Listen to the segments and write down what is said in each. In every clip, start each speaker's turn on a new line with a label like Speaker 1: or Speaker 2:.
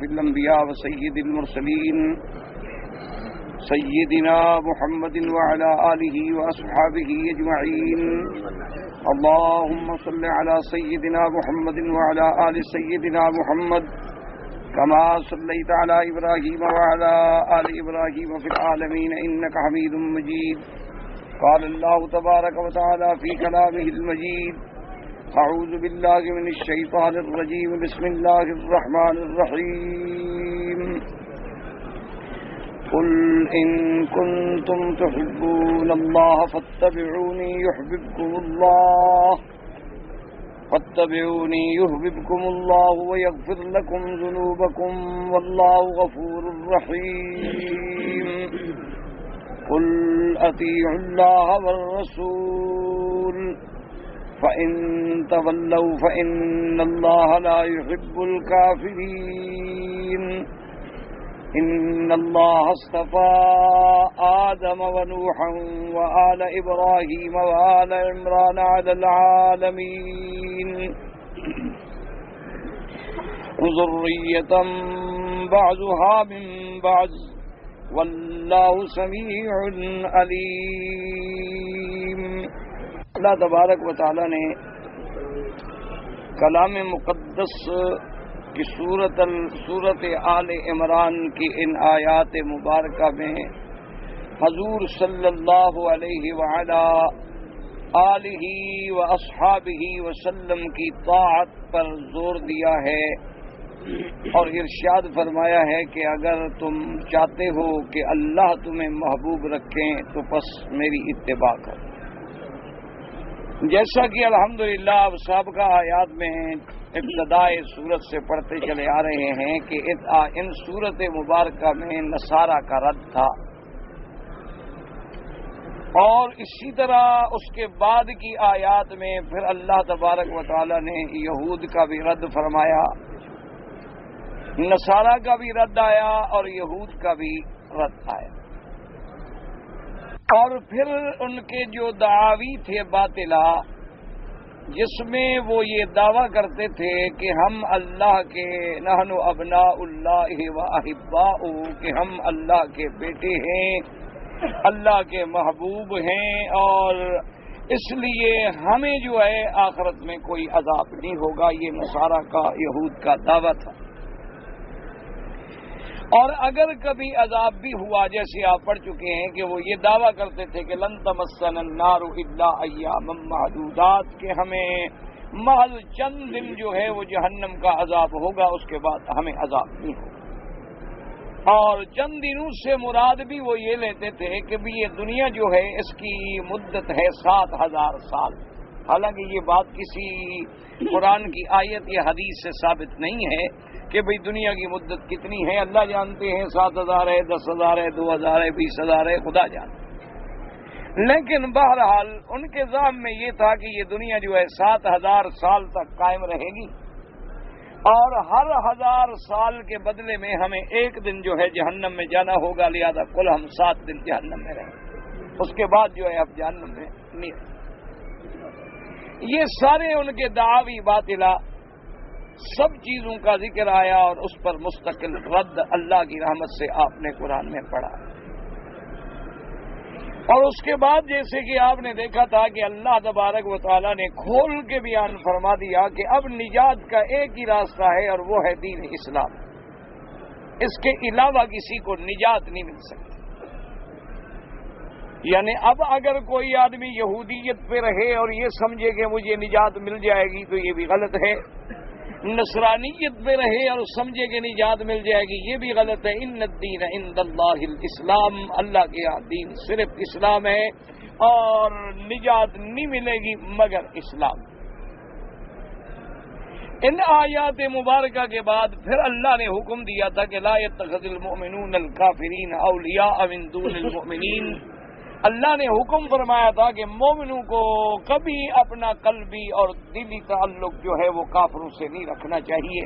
Speaker 1: الأنبياء وسيد المرسلين سيدنا محمد وعلى آله وأصحابه أجمعين اللهم صل على سيدنا محمد وعلى آل سيدنا محمد كما صليت على إبراهيم وعلى آل إبراهيم في العالمين إنك حميد مجيد قال الله تبارك وتعالى في كلامه المجيد أعوذ بالله من الشيطان الرجيم بسم الله الرحمن الرحيم قل إن كنتم تحبون الله فاتبعوني يحببكم الله ويغفر لكم ذنوبكم والله غفور رحيم قل أطيعوا الله والرسول فإن تولوا فإن الله لا يحب الكافرين إن الله اصطفى آدم ونوحا وآل إبراهيم وآل عمران على العالمين ذرية بعضها من بعض واللہ سمیع علیم۔ اللہ تبارک و تعالی نے کلام مقدس کی سورت آل عمران کی ان آیات مبارکہ میں حضور صلی اللہ علیہ وعلا آلہ و اصحابہ وسلم کی طاعت پر زور دیا ہے اور ارشاد فرمایا ہے کہ اگر تم چاہتے ہو کہ اللہ تمہیں محبوب رکھیں تو پس میری اتباع کرو۔ جیسا کہ الحمدللہ اب سابقہ آیات میں ابتدائے سورت سے پڑھتے چلے آ رہے ہیں کہ ان سورت مبارکہ میں نصارہ کا رد تھا، اور اسی طرح اس کے بعد کی آیات میں پھر اللہ تبارک و تعالی نے یہود کا بھی رد فرمایا، نصارہ کا بھی رد آیا اور یہود کا بھی رد آیا، اور پھر ان کے جو دعاوی تھے باطلہ جس میں وہ یہ دعویٰ کرتے تھے کہ ہم اللہ کے نحن ابناء اللہ و احباؤہ، کہ ہم اللہ کے بیٹے ہیں، اللہ کے محبوب ہیں، اور اس لیے ہمیں جو ہے آخرت میں کوئی عذاب نہیں ہوگا، یہ نصارہ کا یہود کا دعویٰ تھا۔ اور اگر کبھی عذاب بھی ہوا، جیسے آپ پڑھ چکے ہیں کہ وہ یہ دعویٰ کرتے تھے کہ لن تمسنا النار الا ایاما معدودات، کہ ہمیں محض چند دن جو ہے وہ جہنم کا عذاب ہوگا، اس کے بعد ہمیں عذاب نہیں ہوگا۔ اور چند دنوں سے مراد بھی وہ یہ لیتے تھے کہ بھی یہ دنیا جو ہے اس کی مدت ہے 7000 سال، حالانکہ یہ بات کسی قرآن کی آیت یا حدیث سے ثابت نہیں ہے کہ بھئی دنیا کی مدت کتنی ہے، اللہ جانتے ہیں، 7000 ہے، 10,000 ہے، 2000 ہے، 20,000 ہے، خدا جانتے۔ لیکن بہرحال ان کے ذہن میں یہ تھا کہ یہ دنیا جو ہے 7000 سال تک قائم رہے گی، اور ہر 1000 سال کے بدلے میں ہمیں ایک دن جو ہے جہنم میں جانا ہوگا، لہذا کل ہم 7 دن جہنم میں رہیں، اس کے بعد جو ہے اب جہنم میں نہیں رہیں۔ یہ سارے ان کے دعاوی باطلہ سب چیزوں کا ذکر آیا، اور اس پر مستقل رد اللہ کی رحمت سے آپ نے قرآن میں پڑھا۔ اور اس کے بعد جیسے کہ آپ نے دیکھا تھا کہ اللہ تبارک و تعالیٰ نے کھول کے بیان فرما دیا کہ اب نجات کا ایک ہی راستہ ہے، اور وہ ہے دین اسلام، اس کے علاوہ کسی کو نجات نہیں مل سکتی۔ یعنی اب اگر کوئی آدمی یہودیت پہ رہے اور یہ سمجھے کہ مجھے نجات مل جائے گی تو یہ بھی غلط ہے، نصرانیت پہ رہے اور سمجھے کہ نجات مل جائے گی یہ بھی غلط ہے۔ ان الدین عند اللہ الاسلام، اللہ کے یہاں دین صرف اسلام ہے، اور نجات نہیں ملے گی مگر اسلام۔ ان آیات مبارکہ کے بعد پھر اللہ نے حکم دیا تھا کہ لا يتخذ المؤمنون الکافرین اولیاء من دون المؤمنین، اللہ نے حکم فرمایا تھا کہ مومنوں کو کبھی اپنا قلبی اور دلی تعلق جو ہے وہ کافروں سے نہیں رکھنا چاہیے،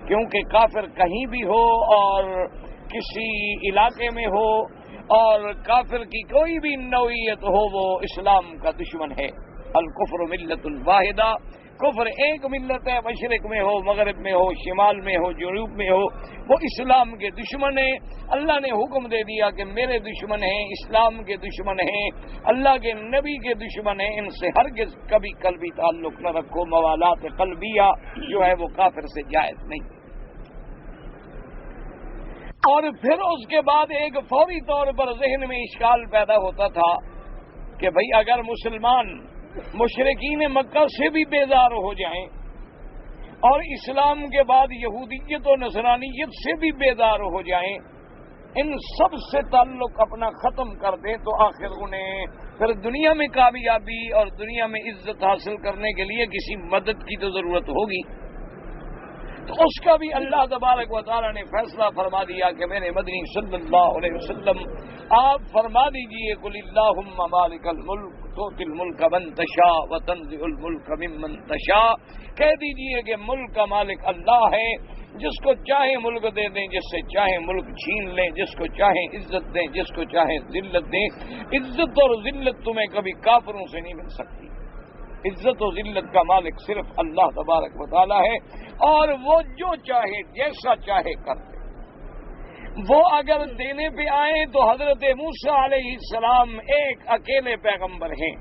Speaker 1: کیونکہ کافر کہیں بھی ہو اور کسی علاقے میں ہو، اور کافر کی کوئی بھی نوعیت ہو، وہ اسلام کا دشمن ہے، الکفر ملت واحدہ، کفر ایک ملت ہے، مشرق میں ہو، مغرب میں ہو، شمال میں ہو، جنوب میں ہو، وہ اسلام کے دشمن ہیں۔ اللہ نے حکم دے دیا کہ میرے دشمن ہیں، اسلام کے دشمن ہیں، اللہ کے نبی کے دشمن ہیں، ان سے ہرگز کبھی قلبی تعلق نہ رکھو۔ موالات قلبیہ جو ہے وہ کافر سے جائز نہیں۔ اور پھر اس کے بعد ایک فوری طور پر ذہن میں اشکال پیدا ہوتا تھا کہ بھئی اگر مسلمان مشرکین مکہ سے بھی بیزار ہو جائیں اور اسلام کے بعد یہودیت و نصرانیت سے بھی بیزار ہو جائیں، ان سب سے تعلق اپنا ختم کر دیں، تو آخر انہیں پھر دنیا میں کامیابی اور دنیا میں عزت حاصل کرنے کے لیے کسی مدد کی تو ضرورت ہوگی۔ تو اس کا بھی اللہ تبارک و تعالیٰ نے فیصلہ فرما دیا کہ میرے مدنی صلی اللہ علیہ وسلم آپ فرما دیجئے قل اللہم مالک الملک تؤتی الملک من تشاء وتنزع الملک ممن تشاء، کہہ دیجئے کہ ملک کا مالک اللہ ہے، جس کو چاہے ملک دے دیں، جس سے چاہے ملک چھین لیں، جس کو چاہے عزت دیں، جس کو چاہے ذلت دیں۔ عزت اور ذلت تمہیں کبھی کافروں سے نہیں مل سکتی۔ عزت و ذلت کا مالک صرف اللہ تبارک و تعالیٰ ہے، اور وہ جو چاہے جیسا چاہے کر دے۔ وہ اگر دینے پہ آئیں تو حضرت موسیٰ علیہ السلام ایک اکیلے پیغمبر ہیں،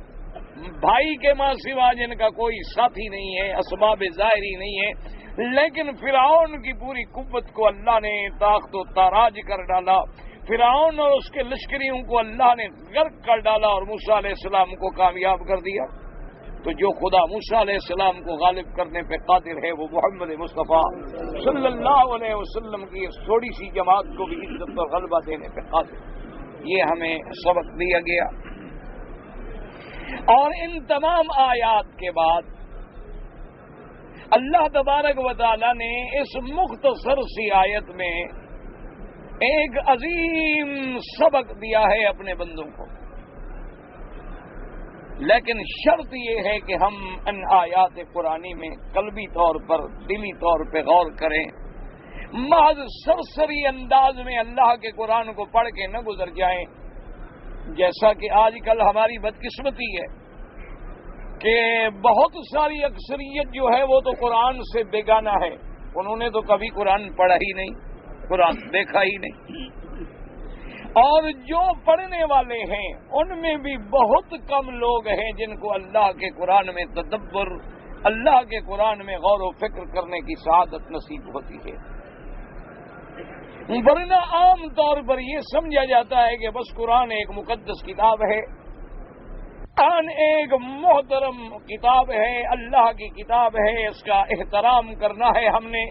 Speaker 1: بھائی کے ماں سوا جن کا کوئی ساتھی نہیں ہے، اسباب ظاہری نہیں ہے، لیکن فرعون کی پوری قوت کو اللہ نے طاقت و تاراج کر ڈالا، فرعون اور اس کے لشکریوں کو اللہ نے غرق کر ڈالا اور موسیٰ علیہ السلام کو کامیاب کر دیا۔ تو جو خدا موسیٰ علیہ السلام کو غالب کرنے پہ قادر ہے وہ محمد مصطفیٰ صلی اللہ علیہ وسلم کی اس تھوڑی سی جماعت کو بھی عزت اور غلبہ دینے پہ قادر ہے۔ یہ ہمیں سبق دیا گیا۔ اور ان تمام آیات کے بعد اللہ تبارک و تعالی نے اس مختصر سی آیت میں ایک عظیم سبق دیا ہے اپنے بندوں کو، لیکن شرط یہ ہے کہ ہم ان آیات قرآنی میں قلبی طور پر، دلی طور پہ غور کریں، محض سرسری انداز میں اللہ کے قرآن کو پڑھ کے نہ گزر جائیں، جیسا کہ آج کل ہماری بدقسمتی ہے کہ بہت ساری اکثریت جو ہے وہ تو قرآن سے بیگانہ ہے، انہوں نے تو کبھی قرآن پڑھا ہی نہیں، قرآن دیکھا ہی نہیں، اور جو پڑھنے والے ہیں ان میں بھی بہت کم لوگ ہیں جن کو اللہ کے قرآن میں تدبر، اللہ کے قرآن میں غور و فکر کرنے کی سعادت نصیب ہوتی ہے۔ ورنہ عام طور پر یہ سمجھا جاتا ہے کہ بس قرآن ایک مقدس کتاب ہے، قرآن ایک محترم کتاب ہے، اللہ کی کتاب ہے، اس کا احترام کرنا ہے، ہم نے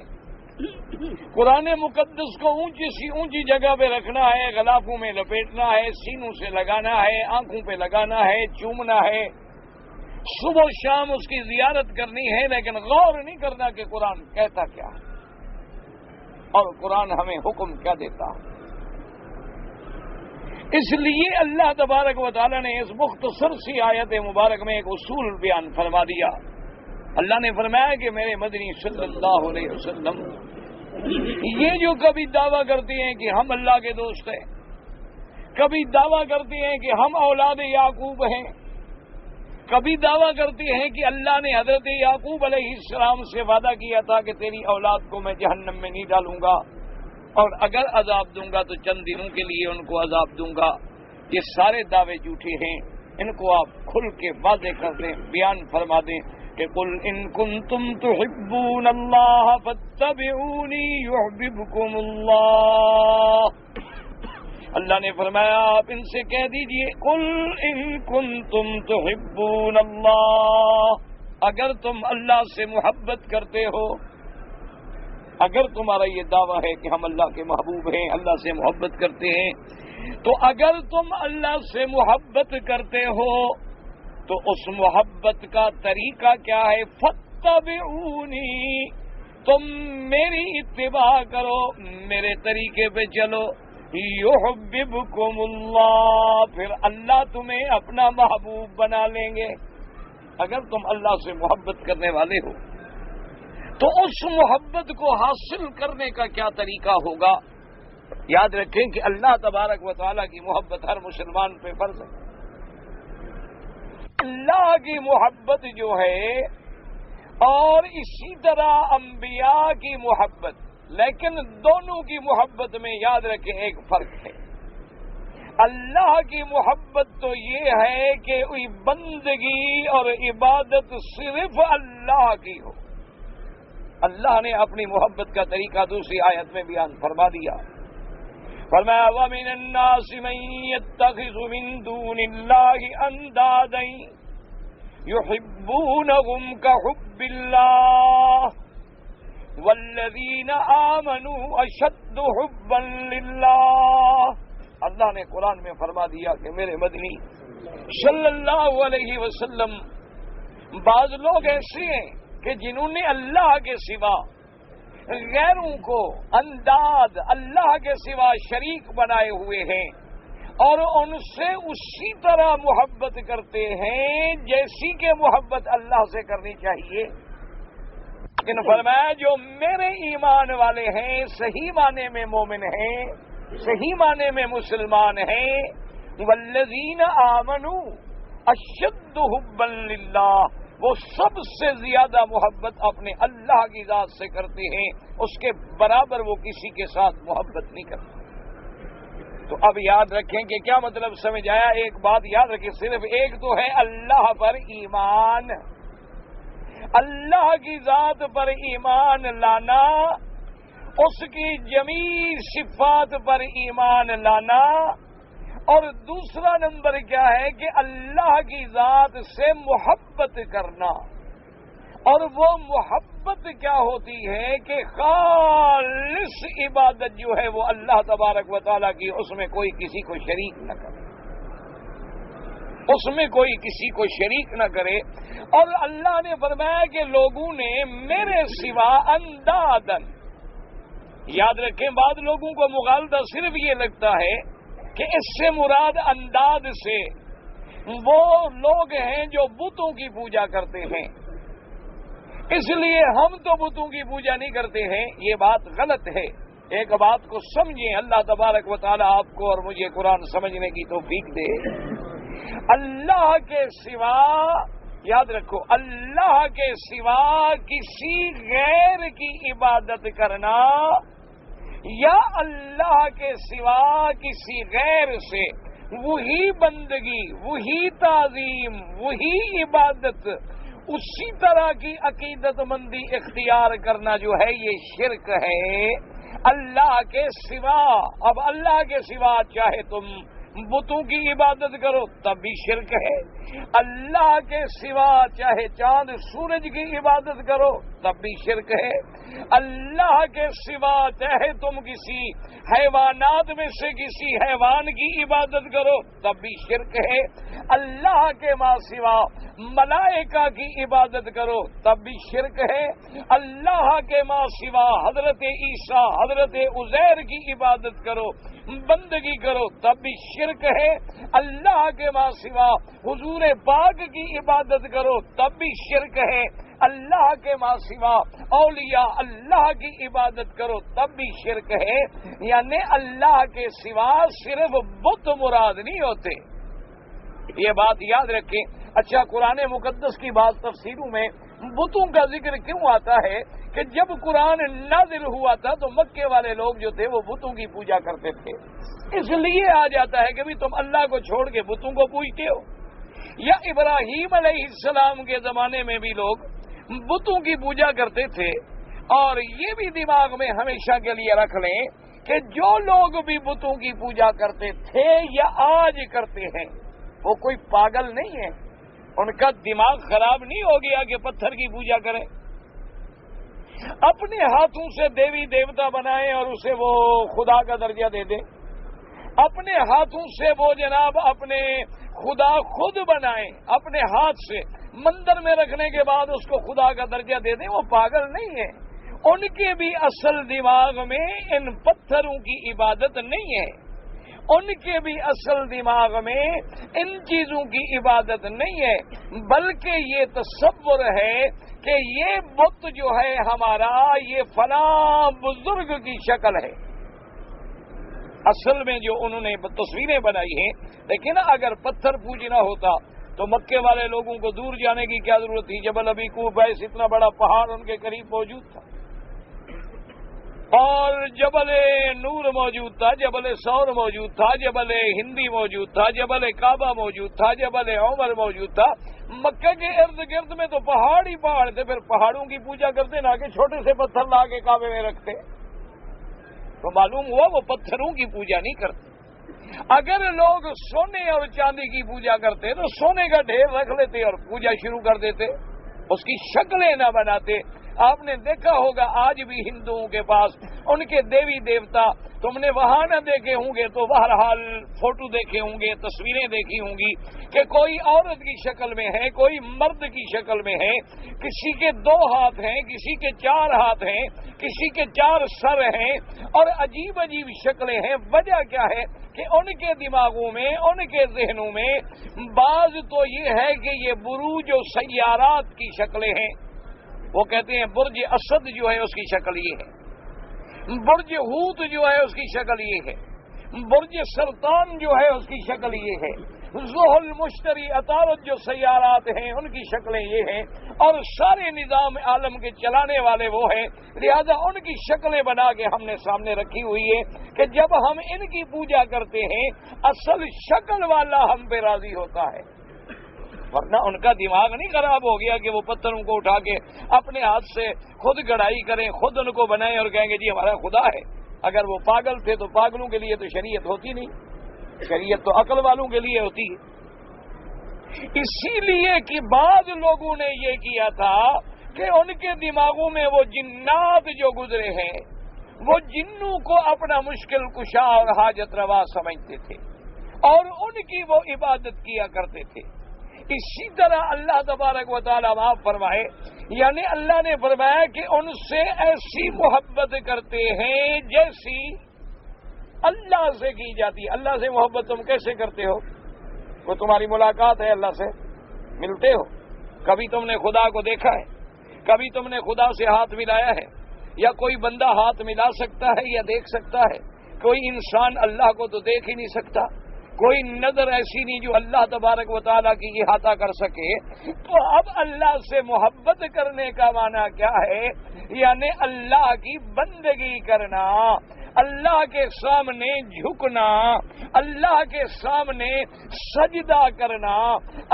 Speaker 1: قرآن مقدس کو اونچی سی اونچی جگہ پہ رکھنا ہے، غلافوں میں لپیٹنا ہے، سینوں سے لگانا ہے، آنکھوں پہ لگانا ہے، چومنا ہے، صبح و شام اس کی زیارت کرنی ہے، لیکن غور نہیں کرنا کہ قرآن کہتا کیا ہے اور قرآن ہمیں حکم کیا دیتا ہے۔ اس لیے اللہ تبارک و تعالی نے اس مختصر سی آیت مبارک میں ایک اصول بیان فرما دیا۔ اللہ نے فرمایا کہ میرے مدنی صلی اللہ علیہ وسلم یہ جو کبھی دعویٰ کرتے ہیں کہ ہم اللہ کے دوست ہیں، کبھی دعویٰ کرتے ہیں کہ ہم اولاد یعقوب ہیں، کبھی دعویٰ کرتے ہیں کہ اللہ نے حضرت یعقوب علیہ السلام سے وعدہ کیا تھا کہ تیری اولاد کو میں جہنم میں نہیں ڈالوں گا اور اگر عذاب دوں گا تو چند دنوں کے لیے ان کو عذاب دوں گا، یہ سارے دعوے جھوٹے ہیں، ان کو آپ کھل کے واضح کر دیں، بیان فرما دیں کہ قل ان کنتم تحبون اللہ فاتبعونی یحببکم اللہ۔ اللہ نے فرمایا آپ ان سے کہہ دیجئے قل ان کنتم تحبون اللہ، اگر تم اللہ سے محبت کرتے ہو، اگر تمہارا یہ دعویٰ ہے کہ ہم اللہ کے محبوب ہیں، اللہ سے محبت کرتے ہیں، تو اگر تم اللہ سے محبت کرتے ہو تو اس محبت کا طریقہ کیا ہے؟ فاتبعونی، تم میری اتباع کرو، میرے طریقے پہ چلو، یحببکم اللہ، پھر اللہ تمہیں اپنا محبوب بنا لیں گے۔ اگر تم اللہ سے محبت کرنے والے ہو تو اس محبت کو حاصل کرنے کا کیا طریقہ ہوگا؟ یاد رکھیں کہ اللہ تبارک و تعالیٰ کی محبت ہر مسلمان پہ فرض ہے، اللہ کی محبت جو ہے اور اسی طرح انبیاء کی محبت، لیکن دونوں کی محبت میں یاد رکھیں ایک فرق ہے۔ اللہ کی محبت تو یہ ہے کہ بندگی اور عبادت صرف اللہ کی ہو۔ اللہ نے اپنی محبت کا طریقہ دوسری آیت میں بیان فرما دیا، فرمایا وَمِنَ النَّاسِ مَن يَتَّخِذُ مِن دُونِ اللَّهِ أَندَادًا يُحِبُّونَهُمْ كَحُبِّ اللَّهِ وَالَّذِينَ آمَنُوا أَشَدُّ حُبًّا لِلَّهِ۔ اللہ نے قرآن میں فرما دیا کہ میرے مدنی صلی اللہ علیہ وسلم، بعض لوگ ایسے ہیں کہ جنہوں نے اللہ کے سوا غیروں کو انداد، اللہ کے سوا شریک بنائے ہوئے ہیں اور ان سے اسی طرح محبت کرتے ہیں جیسی کہ محبت اللہ سے کرنی چاہیے۔ لیکن فرمایا جو میرے ایمان والے ہیں، صحیح معنی میں مومن ہیں، صحیح معنی میں مسلمان ہیں، والذین آمنوا اشد حبا للہ، وہ سب سے زیادہ محبت اپنے اللہ کی ذات سے کرتے ہیں، اس کے برابر وہ کسی کے ساتھ محبت نہیں کرتے۔ تو اب یاد رکھیں کہ کیا مطلب سمجھ آیا؟ ایک بات یاد رکھیں، صرف ایک تو ہے اللہ پر ایمان، اللہ کی ذات پر ایمان لانا، اس کی جمیع صفات پر ایمان لانا، اور دوسرا نمبر کیا ہے کہ اللہ کی ذات سے محبت کرنا۔ اور وہ محبت کیا ہوتی ہے کہ خالص عبادت جو ہے وہ اللہ تبارک و تعالیٰ کی، اس میں کوئی کسی کو شریک نہ کرے، اس میں کوئی کسی کو شریک نہ کرے۔ اور اللہ نے فرمایا کہ لوگوں نے میرے سوا اندادن، یاد رکھیں بعض لوگوں کو مغالطہ صرف یہ لگتا ہے کہ اس سے مراد انداز سے وہ لوگ ہیں جو بتوں کی پوجا کرتے ہیں، اس لیے ہم تو بتوں کی پوجا نہیں کرتے ہیں۔ یہ بات غلط ہے، ایک بات کو سمجھیں، اللہ تبارک و تعالیٰ آپ کو اور مجھے قرآن سمجھنے کی توفیق دے۔ اللہ کے سوا، یاد رکھو، اللہ کے سوا کسی غیر کی عبادت کرنا یا اللہ کے سوا کسی غیر سے وہی بندگی، وہی تعظیم، وہی عبادت، اسی طرح کی عقیدت مندی اختیار کرنا جو ہے یہ شرک ہے اللہ کے سوا۔ اب اللہ کے سوا چاہے تم بتوں کی عبادت کرو تب بھی شرک ہے، اللہ کے سوا چاہے چاند سورج کی عبادت کرو تب بھی شرک ہے، اللہ کے سوا چاہے تم کسی حیوانات میں سے کسی حیوان کی عبادت کرو تب بھی شرک ہے، اللہ کے ماں سوا ملائکہ کی عبادت کرو تب بھی شرک ہے، اللہ کے ماں سوا حضرت عیسیٰ، حضرت عزیر کی عبادت کرو، بندگی کرو تب بھی شرک ہے، اللہ کے ماں سوا حضور پاک کی عبادت کرو تب بھی شرک ہے، اللہ کے ماں سوا اولیاء اللہ کی عبادت کرو تب بھی شرک ہے۔ یعنی اللہ کے سوا صرف بت مراد نہیں ہوتے، یہ بات یاد رکھیں۔ اچھا، قرآن مقدس کی بعض تفسیروں میں بتوں کا ذکر کیوں آتا ہے کہ جب قرآن نازل ہوا تھا تو مکے والے لوگ جو تھے وہ بتوں کی پوجا کرتے تھے، اس لیے آ جاتا ہے کہ بھی تم اللہ کو چھوڑ کے بتوں کو پوجتے ہو۔ یا ابراہیم علیہ السلام کے زمانے میں بھی لوگ بتوں کی پوجا کرتے تھے۔ اور یہ بھی دماغ میں ہمیشہ کے لیے رکھ لیں کہ جو لوگ بھی بتوں کی پوجا کرتے تھے یا آج کرتے ہیں وہ کوئی پاگل نہیں ہے، ان کا دماغ خراب نہیں ہو گیا کہ پتھر کی پوجا کریں، اپنے ہاتھوں سے دیوی دیوتا بنائیں اور اسے وہ خدا کا درجہ دے دیں، اپنے ہاتھوں سے وہ جناب اپنے خدا خود بنائیں، اپنے ہاتھ سے مندر میں رکھنے کے بعد اس کو خدا کا درجہ دے دیں، وہ پاگل نہیں ہے، ان کے بھی اصل دماغ میں ان پتھروں کی عبادت نہیں ہے، ان کے بھی اصل دماغ میں ان چیزوں کی عبادت نہیں ہے، بلکہ یہ تصور ہے کہ یہ بت جو ہے ہمارا یہ فلاں بزرگ کی شکل ہے۔ اصل میں جو انہوں نے تصویریں بنائی ہیں، لیکن اگر پتھر پوجنا ہوتا تو مکے والے لوگوں کو دور جانے کی کیا ضرورت تھی؟ جبل ابی قبیس اتنا بڑا پہاڑ ان کے قریب موجود تھا، اور جبل نور موجود تھا، جبل ثور موجود تھا، جبل ہندی موجود تھا، جبل کعبہ موجود تھا، جبل عمر موجود تھا۔ مکہ کے ارد گرد میں تو پہاڑ ہی پہاڑ تھے، پھر پہاڑوں کی پوجا کرتے نہ کہ چھوٹے سے پتھر لا کے کعبے میں رکھتے، تو معلوم ہوا وہ پتھروں کی پوجا نہیں کرتے۔ اگر لوگ سونے اور چاندی کی پوجا کرتے تو سونے کا ڈھیر رکھ لیتے اور پوجا شروع کر دیتے، اس کی شکلیں نہ بناتے۔ آپ نے دیکھا ہوگا آج بھی ہندوؤں کے پاس ان کے دیوی دیوتا تم نے وہاں نہ دیکھے ہوں گے تو بہرحال فوٹو دیکھے ہوں گے، تصویریں دیکھی ہوں گی کہ کوئی عورت کی شکل میں ہے، کوئی مرد کی شکل میں ہے، کسی کے 2 ہاتھ ہیں، کسی کے 4 ہاتھ ہیں، کسی کے 4 سر ہیں، اور عجیب عجیب شکلیں ہیں۔ وجہ کیا ہے کہ ان کے دماغوں میں، ان کے ذہنوں میں بعض تو یہ ہے کہ یہ بروج و سیارات کی شکلیں ہیں۔ وہ کہتے ہیں برج اسد جو ہے اس کی شکل یہ ہے، برج ہوت جو ہے اس کی شکل یہ ہے، برج سرطان جو ہے اس کی شکل یہ ہے، زحل مشتری عطارد جو سیارات ہیں ان کی شکلیں یہ ہیں، اور سارے نظام عالم کے چلانے والے وہ ہیں۔ لہذا ان کی شکلیں بنا کے ہم نے سامنے رکھی ہوئی ہے کہ جب ہم ان کی پوجا کرتے ہیں اصل شکل والا ہم پہ راضی ہوتا ہے، ورنہ ان کا دماغ نہیں خراب ہو گیا کہ وہ پتھروں کو اٹھا کے اپنے ہاتھ سے خود گڑائی کریں، خود ان کو بنائیں اور کہیں گے جی ہمارا خدا ہے۔ اگر وہ پاگل تھے تو پاگلوں کے لیے تو شریعت ہوتی نہیں، شریعت تو عقل والوں کے لیے ہوتی ہے۔ اسی لیے کہ بعض لوگوں نے یہ کیا تھا کہ ان کے دماغوں میں وہ جنات جو گزرے ہیں وہ جنوں کو اپنا مشکل کشا اور حاجت روا سمجھتے تھے اور ان کی وہ عبادت کیا کرتے تھے۔ اسی طرح اللہ تبارک و تعالیٰ معاف فرمائے، یعنی اللہ نے فرمایا کہ ان سے ایسی محبت کرتے ہیں جیسی اللہ سے کی جاتی ہے۔ اللہ سے محبت تم کیسے کرتے ہو؟ وہ تمہاری ملاقات ہے اللہ سے، ملتے ہو، کبھی تم نے خدا کو دیکھا ہے، کبھی تم نے خدا سے ہاتھ ملایا ہے، یا کوئی بندہ ہاتھ ملا سکتا ہے یا دیکھ سکتا ہے؟ کوئی انسان اللہ کو تو دیکھ ہی نہیں سکتا، کوئی نظر ایسی نہیں جو اللہ تبارک و تعالیٰ کی احاطہ کر سکے۔ تو اب اللہ سے محبت کرنے کا معنی کیا ہے؟ یعنی اللہ کی بندگی کرنا، اللہ کے سامنے جھکنا، اللہ کے سامنے سجدہ کرنا،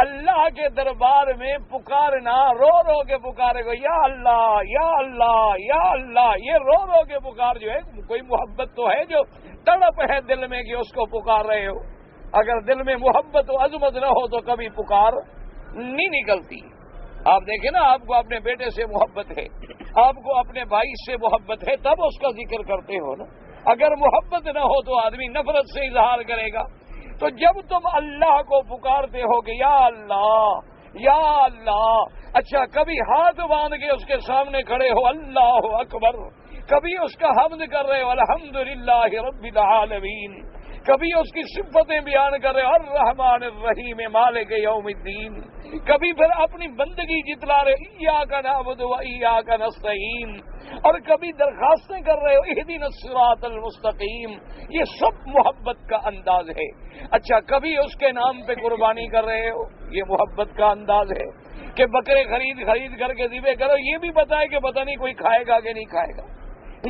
Speaker 1: اللہ کے دربار میں پکارنا، رو رو کے پکارے گا یا اللہ یا اللہ یا اللہ۔ یہ رو رو کے پکار جو ہے کوئی محبت تو ہے جو تڑپ ہے دل میں کہ اس کو پکار رہے ہو۔ اگر دل میں محبت و عظمت نہ ہو تو کبھی پکار نہیں نکلتی۔ آپ دیکھیں نا، آپ کو اپنے بیٹے سے محبت ہے، آپ کو اپنے بھائی سے محبت ہے، تب اس کا ذکر کرتے ہو نا۔ اگر محبت نہ ہو تو آدمی نفرت سے اظہار کرے گا۔ تو جب تم اللہ کو پکارتے ہو کہ یا اللہ یا اللہ، اچھا کبھی ہاتھ باندھ کے اس کے سامنے کھڑے ہو اللہ اکبر، کبھی اس کا حمد کر رہے ہو الحمدللہ رب العالمین، کبھی اس کی صفتیں بیان کر رہے الرحمن الرحیم مالک یوم الدین، کبھی پھر اپنی بندگی جتلا رہے ایاک نعبد و ایاک نستعین، اور کبھی درخواستیں کر رہے ہو اہدنا الصراط المستقیم۔ یہ سب محبت کا انداز ہے۔ اچھا کبھی اس کے نام پہ قربانی کر رہے ہو، یہ محبت کا انداز ہے کہ بکرے خرید کر کے ذبح کرو، یہ بھی پتا ہے کہ پتہ نہیں کوئی کھائے گا کہ نہیں کھائے گا،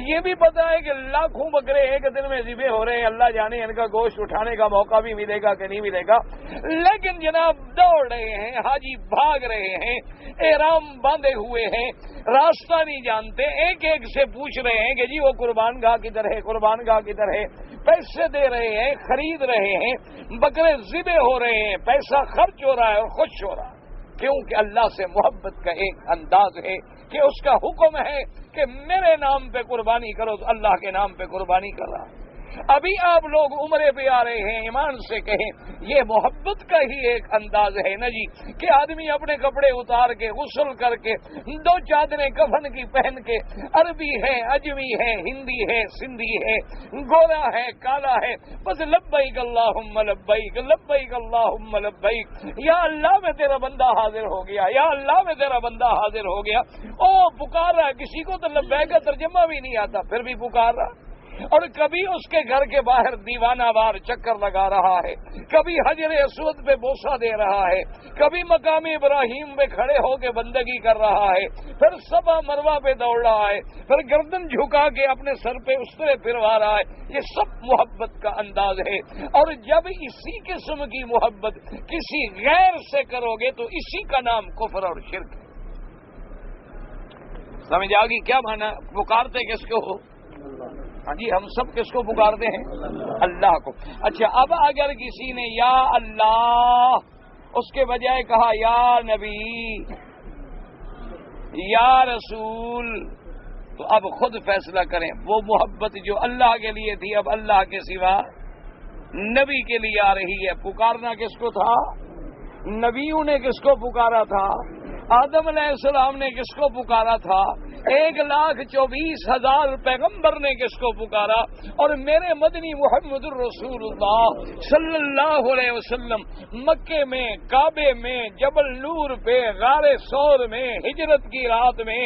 Speaker 1: یہ بھی پتا ہے کہ لاکھوں بکرے ایک دن میں ذبح ہو رہے ہیں، اللہ جانے ان کا گوشت اٹھانے کا موقع بھی ملے گا کہ نہیں ملے گا، لیکن جناب دوڑ رہے ہیں، حاجی بھاگ رہے ہیں، احرام باندھے ہوئے ہیں، راستہ نہیں جانتے، ایک ایک سے پوچھ رہے ہیں کہ جی وہ قربان گاہ کدھر ہے، قربان گاہ کدھر ہے، پیسے دے رہے ہیں، خرید رہے ہیں، بکرے ذبح ہو رہے ہیں، پیسہ خرچ ہو رہا ہے اور خوش ہو رہا ہے، کیونکہ اللہ سے محبت کا ایک انداز ہے کہ اس کا حکم ہے کہ میرے نام پہ قربانی کرو، تو اللہ کے نام پہ قربانی کر رہا ہے۔ ابھی آپ لوگ عمرے پہ آ رہے ہیں، ایمان سے کہیں یہ محبت کا ہی ایک انداز ہے نا جی، کہ آدمی اپنے کپڑے اتار کے غسل کر کے 2 چادریں کفن کی پہن کے، عربی ہے، اجمی ہے، ہندی ہے، سندھی ہے، گورا ہے، کالا ہے، بس لبیک اللہم لبیک لبیک اللہم لبیک، یا اللہ میں تیرا بندہ حاضر ہو گیا، یا اللہ میں تیرا بندہ حاضر ہو گیا۔ او پکار رہا ہے، کسی کو تو لبیک کا ترجمہ بھی نہیں آتا، پھر بھی پکار رہا۔ اور کبھی اس کے گھر کے باہر دیوانہ وار چکر لگا رہا ہے، کبھی حجر اسود پہ بوسہ دے رہا ہے، کبھی مقام ابراہیم پہ کھڑے ہو کے بندگی کر رہا ہے، پھر صفا مروہ پہ دوڑ رہا ہے، پھر گردن جھکا کے اپنے سر پہ استرے پھروا رہا ہے۔ یہ سب محبت کا انداز ہے، اور جب اسی قسم کی محبت کسی غیر سے کرو گے تو اسی کا نام کفر اور شرک ہے۔ سمجھ آ گئی کیا مانا؟ پکارتے کس کو ہو؟ ہاں جی، ہم سب کس کو پکارتے ہیں؟ اللہ کو۔ اچھا، اب اگر کسی نے یا اللہ اس کے بجائے کہا یا نبی، یا رسول، تو اب خود فیصلہ کریں، وہ محبت جو اللہ کے لیے تھی اب اللہ کے سوا نبی کے لیے آ رہی ہے۔ پکارنا کس کو تھا؟ نبیوں نے کس کو پکارا تھا؟ آدم علیہ السلام نے کس کو پکارا تھا؟ 1,24,000 پیغمبر نے کس کو پکارا؟ اور میرے مدنی محمد الرسول اللہ صلی اللہ علیہ وسلم مکے میں، کعبے میں، جبل نور پہ، غار ثور میں، ہجرت کی رات میں،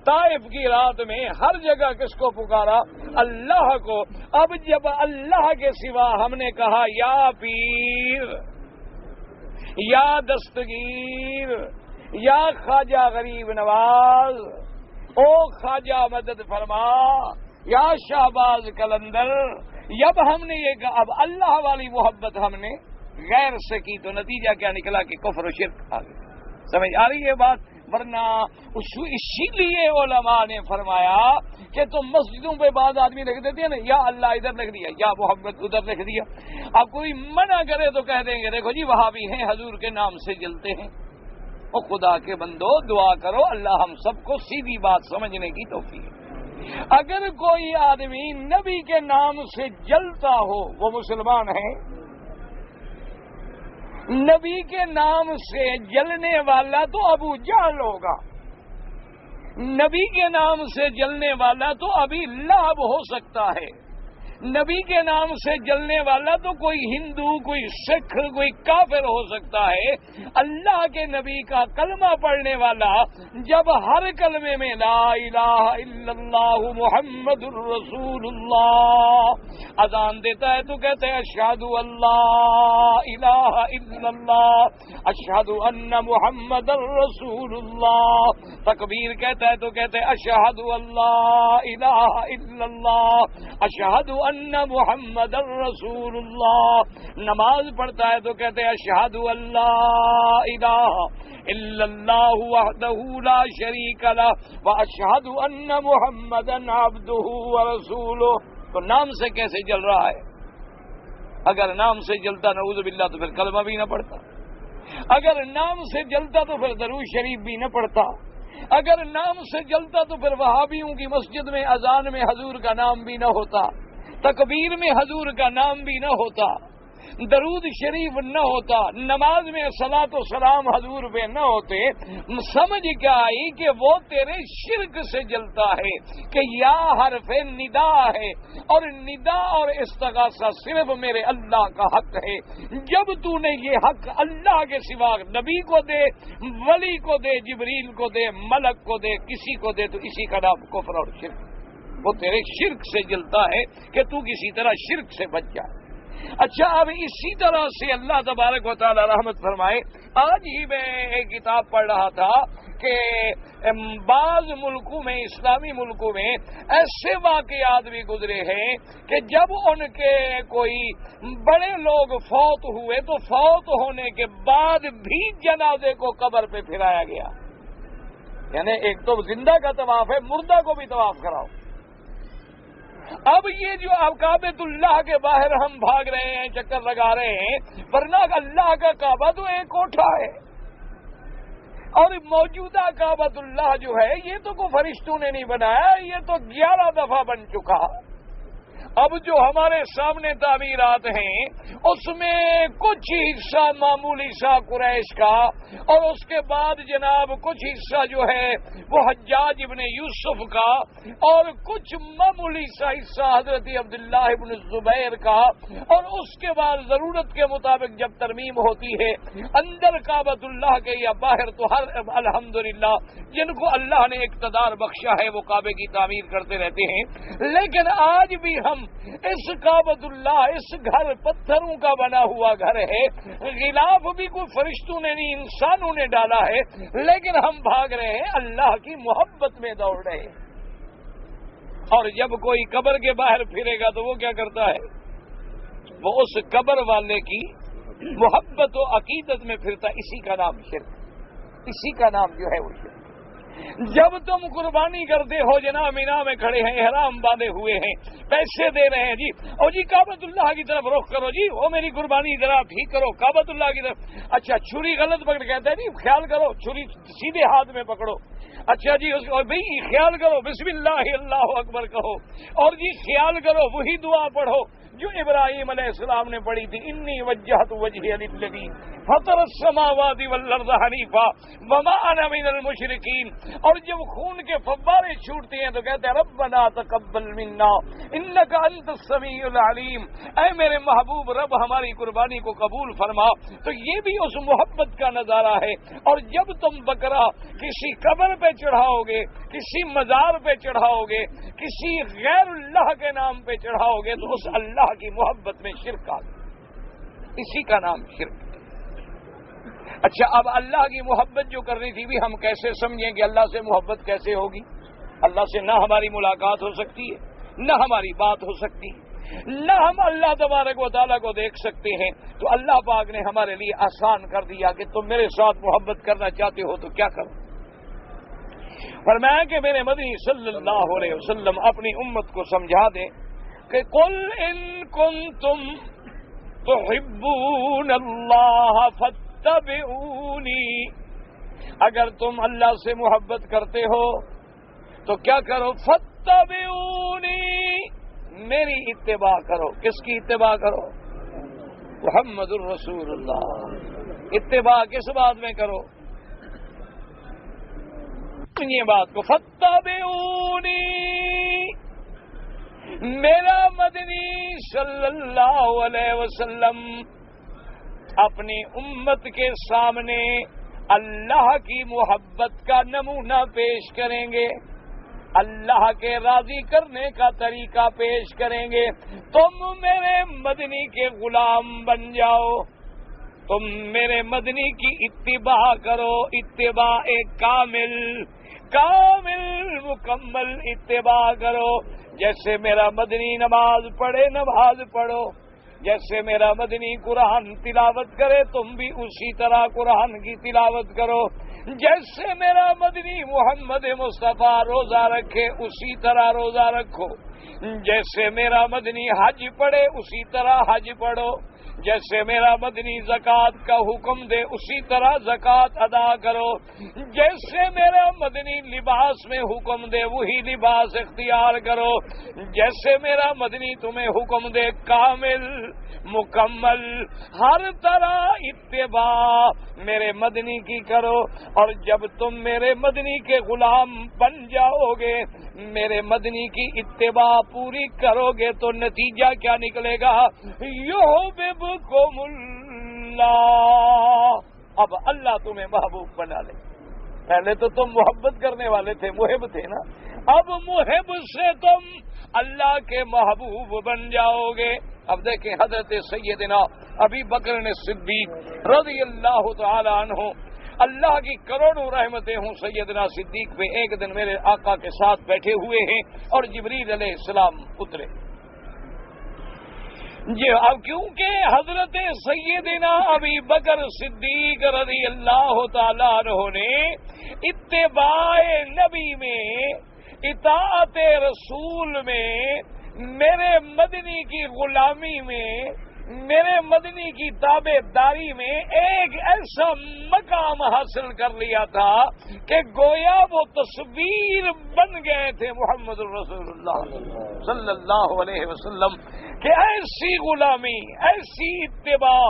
Speaker 1: طائف کی رات میں، ہر جگہ کس کو پکارا؟ اللہ کو۔ اب جب اللہ کے سوا ہم نے کہا یا پیر، یا دستگیر، یا خواجہ غریب نواز، او خواجہ مدد فرما، یا شہباز کلندر، جب ہم نے یہ کہا اب اللہ والی محبت ہم نے غیر سے کی تو نتیجہ کیا نکلا کہ کفر و شرک آ گیا۔ سمجھ آ رہی ہے بات؟ ورنہ اسی لیے علماء نے فرمایا کہ تم مسجدوں پہ بعض آدمی لکھ دیتے ہیں نا، یا اللہ ادھر لکھ دیا، یا محمد ادھر لکھ دیا۔ اب کوئی منع کرے تو کہہ دیں گے دیکھو جی وہاں بھی ہیں حضور کے نام سے جلتے ہیں۔ اور خدا کے بندو دعا کرو اللہ ہم سب کو سیدھی بات سمجھنے کی توفیق۔ اگر کوئی آدمی نبی کے نام سے جلتا ہو وہ مسلمان ہے؟ نبی کے نام سے جلنے والا تو ابو جہل ہوگا، نبی کے نام سے جلنے والا تو ابھی لہب ہو سکتا ہے، نبی کے نام سے جلنے والا تو کوئی ہندو، کوئی سکھ، کوئی کافر ہو سکتا ہے۔ اللہ کے نبی کا کلمہ پڑھنے والا جب ہر کلمے میں لا الہ الا اللہ محمد الرسول اللہ اذان دیتا ہے تو کہتے ہیں اشہد اللہ الہ الا اللہ اشہد ان محمد الرسول اللہ، تکبیر کہتا ہے تو کہتے ہیں اشہد اللہ الہ الا اللہ اشہد ان محمد الرسول اللہ، نماز پڑھتا ہے تو کہتے ہیں اشہد اللہ الہ الا اللہ وحدہ لا شریک لہ واشہد ان محمدا عبدہ ورسولہ۔ تو نام سے کیسے جل رہا ہے؟ اگر نام سے جلتا نعوذ باللہ تو پھر کلمہ بھی نہ پڑھتا، اگر نام سے جلتا تو پھر درود شریف بھی نہ پڑھتا، اگر نام سے جلتا تو پھر وہابیوں کی مسجد میں اذان میں حضور کا نام بھی نہ ہوتا، تکبیر میں حضور کا نام بھی نہ ہوتا، درود شریف نہ ہوتا، نماز میں صلاۃ و سلام حضور پہ نہ ہوتے۔ سمجھ کیا آئی کہ وہ تیرے شرک سے جلتا ہے کہ یا حرف ندا ہے، اور ندا اور استغاثہ صرف میرے اللہ کا حق ہے۔ جب تو نے یہ حق اللہ کے سوا نبی کو دے، ولی کو دے، جبریل کو دے، ملک کو دے، کسی کو دے تو اسی کا نام کفر اور شرک، وہ تیرے شرک سے جلتا ہے کہ تو کسی طرح شرک سے بچ جائے۔ اچھا، اب اسی طرح سے اللہ تبارک و تعالی رحمت فرمائے، آج ہی میں ایک کتاب پڑھ رہا تھا کہ بعض ملکوں میں، اسلامی ملکوں میں ایسے واقعات بھی گزرے ہیں کہ جب ان کے کوئی بڑے لوگ فوت ہوئے تو فوت ہونے کے بعد بھی جنازے کو قبر پہ پھرایا گیا۔ یعنی ایک تو زندہ کا طواف ہے، مردہ کو بھی طواف کراؤ۔ اب یہ جو اب کعبۃ اللہ کے باہر ہم بھاگ رہے ہیں، چکر لگا رہے ہیں، ورنہ اللہ کا کعبہ تو ایک کوٹھا ہے، اور موجودہ کعبۃ اللہ جو ہے یہ تو کوئی فرشتوں نے نہیں بنایا، یہ تو 11 دفعہ بن چکا۔ اب جو ہمارے سامنے تعمیرات ہیں اس میں کچھ حصہ معمولی سا قریش کا، اور اس کے بعد جناب کچھ حصہ جو ہے وہ حجاج ابن یوسف کا، اور کچھ معمولی سا حصہ حضرت عبداللہ ابن الزبیر کا، اور اس کے بعد ضرورت کے مطابق جب ترمیم ہوتی ہے اندر کعبۃ اللہ کے یا باہر، تو ہر الحمدللہ جن کو اللہ نے اقتدار بخشا ہے وہ کعبے کی تعمیر کرتے رہتے ہیں۔ لیکن آج بھی ہم اس کعبۃ اللہ، اس گھر پتھروں کا بنا ہوا گھر ہے، غلاف بھی کوئی فرشتوں نے نہیں انسانوں نے ڈالا ہے، لیکن ہم بھاگ رہے ہیں، اللہ کی محبت میں دوڑ رہے ہیں۔ اور جب کوئی قبر کے باہر پھرے گا تو وہ کیا کرتا ہے؟ وہ اس قبر والے کی محبت و عقیدت میں پھرتا، اسی کا نام شرک، اسی کا نام جو ہے وہ شرک۔ جب تم قربانی کرتے ہو، جناب مینا میں کھڑے ہیں، احرام باندھے ہوئے ہیں، پیسے دے رہے ہیں، جی اور جی کعبۃ اللہ کی طرف رخ کرو، جی وہ میری قربانی ذرا ٹھیک کرو کعبۃ اللہ کی طرف، اچھا چھری غلط پکڑ کہتا ہے جی خیال کرو، چھری سیدھے ہاتھ میں پکڑو، اچھا جی اس کو بھائی خیال کرو، بسم اللہ اللہ اکبر کہو، اور جی خیال کرو وہی دعا پڑھو جو ابراہیم علیہ السلام نے پڑھی تھی، انی وجہت وجہی للذی فطر السماوات والارض حنیفا وما انا من المشرکین۔ اور جب خون کے فوارے چھوٹتے ہیں تو کہتے ہیں ربنا تقبل منا انک انت السمیع العلیم، اے میرے محبوب رب ہماری قربانی کو قبول فرما۔ تو یہ بھی اس محبت کا نظارہ ہے۔ اور جب تم بکرا کسی قبر پہ چڑھاؤ گے، کسی مزار پہ چڑھاؤ گے، کسی غیر اللہ کے نام پہ چڑھاؤ گے تو اس اللہ کی محبت میں شرک آ گئی، اسی کا نام شرک۔ اچھا اب اللہ کی محبت جو کرنی تھی بھی ہم کیسے سمجھیں کہ اللہ سے محبت کیسے ہوگی؟ اللہ سے نہ ہماری ملاقات ہو سکتی ہے، نہ ہماری بات ہو سکتی ہے، نہ ہم اللہ تبارک و تعالیٰ کو دیکھ سکتے ہیں۔ تو اللہ پاک نے ہمارے لیے آسان کر دیا کہ تم میرے ساتھ محبت کرنا چاہتے ہو تو کیا کرو؟ فرمایا کہ میرے مدنی صلی اللہ علیہ وسلم اپنی امت کو سمجھا دیں کہ قل ان کنتم تحبون اللہ فاتبعونی، اگر تم اللہ سے محبت کرتے ہو تو کیا کرو؟ فاتبعونی، میری اتباع کرو۔ کس کی اتباع کرو؟ محمد الرسول اللہ۔ اتباع کس بات میں کرو؟ یہ بات کو فاتبعونی، میرا مدنی صلی اللہ علیہ وسلم اپنی امت کے سامنے اللہ کی محبت کا نمونہ پیش کریں گے، اللہ کے راضی کرنے کا طریقہ پیش کریں گے۔ تم میرے مدنی کے غلام بن جاؤ، تم میرے مدنی کی اتباع کرو، اتباع کامل مکمل اتباع کرو۔ جیسے میرا مدنی نماز پڑھے نماز پڑھو، جیسے میرا مدنی قرآن تلاوت کرے تم بھی اسی طرح قرآن کی تلاوت کرو، جیسے میرا مدنی محمد مصطفیٰ روزہ رکھے اسی طرح روزہ رکھو، جیسے میرا مدنی حج پڑھے اسی طرح حج پڑھو، جیسے میرا مدنی زکوٰۃ کا حکم دے اسی طرح زکوٰۃ ادا کرو، جیسے میرا مدنی لباس میں حکم دے وہی لباس اختیار کرو، جیسے میرا مدنی تمہیں حکم دے کامل مکمل ہر طرح اتباع میرے مدنی کی کرو۔ اور جب تم میرے مدنی کے غلام بن جاؤ گے، میرے مدنی کی اتباع پوری کرو گے تو نتیجہ کیا نکلے گا؟ یحببکم اللہ، اب اللہ تمہیں محبوب بنا لے۔ پہلے تو تم محبت کرنے والے تھے، محب تھے نا، اب محب سے تم اللہ کے محبوب بن جاؤ گے۔ اب دیکھیں حضرت سیدنا ابی بکر صدیق رضی اللہ تعالی عنہ، اللہ کی کروڑوں رحمتیں ہوں سیدنا صدیق پہ، ایک دن میرے آقا کے ساتھ بیٹھے ہوئے ہیں اور جبریل علیہ السلام اترے۔ جی اب کیونکہ حضرت سیدنا ابی بکر صدیق رضی اللہ تعالیٰ عنہ نے اتباع نبی میں، اطاعت رسول میں، میرے مدنی کی غلامی میں، میرے مدنی کی تابع داری میں ایک ایسا مقام حاصل کر لیا تھا کہ گویا وہ تصویر بن گئے تھے محمد الرسول اللہ صلی اللہ علیہ وسلم کہ ایسی غلامی، ایسی اتباع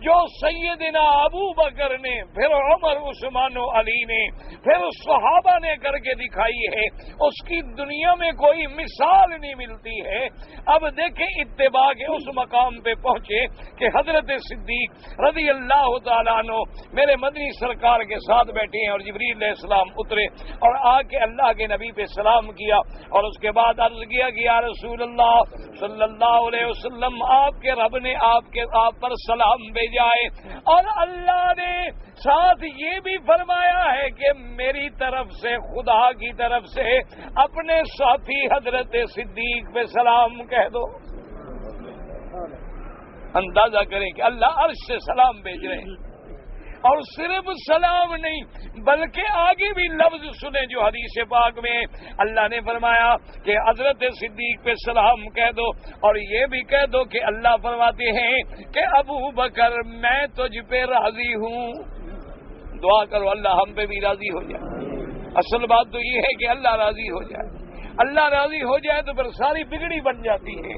Speaker 1: جو سیدنا ابو بکر نے، پھر عمر، عثمان و علی نے، پھر صحابہ نے کر کے دکھائی ہے، اس کی دنیا میں کوئی مثال نہیں ملتی ہے۔ اب دیکھیں اتباع کے اس مقام پہ پہنچے کہ حضرت صدیق رضی اللہ تعالیٰ عنہ میرے مدنی سرکار کے ساتھ بیٹھے ہیں، اور جبریل علیہ السلام اترے اور آ کے اللہ کے نبی پہ سلام کیا، اور اس کے بعد عرض کیا کہ یا رسول اللہ صلی اللہ علیہ وسلم، آپ کے رب نے آپ پر سلام بھیجا ہے، اور اللہ نے ساتھ یہ بھی فرمایا ہے کہ میری طرف سے، خدا کی طرف سے اپنے ساتھی حضرت صدیق پہ سلام کہہ دو۔ اندازہ کریں کہ اللہ عرش سے سلام بھیج رہے ہیں، اور صرف سلام نہیں بلکہ آگے بھی لفظ سنیں جو حدیث پاک میں اللہ نے فرمایا کہ حضرت صدیق پہ سلام کہہ دو، اور یہ بھی کہہ دو کہ اللہ فرماتے ہیں کہ ابو بکر میں تجھ پہ راضی ہوں۔ دعا کرو اللہ ہم پہ بھی راضی ہو جائے۔ اصل بات تو یہ ہے کہ اللہ راضی ہو جائے، اللہ راضی ہو جائے تو پھر ساری بگڑی بن جاتی ہے۔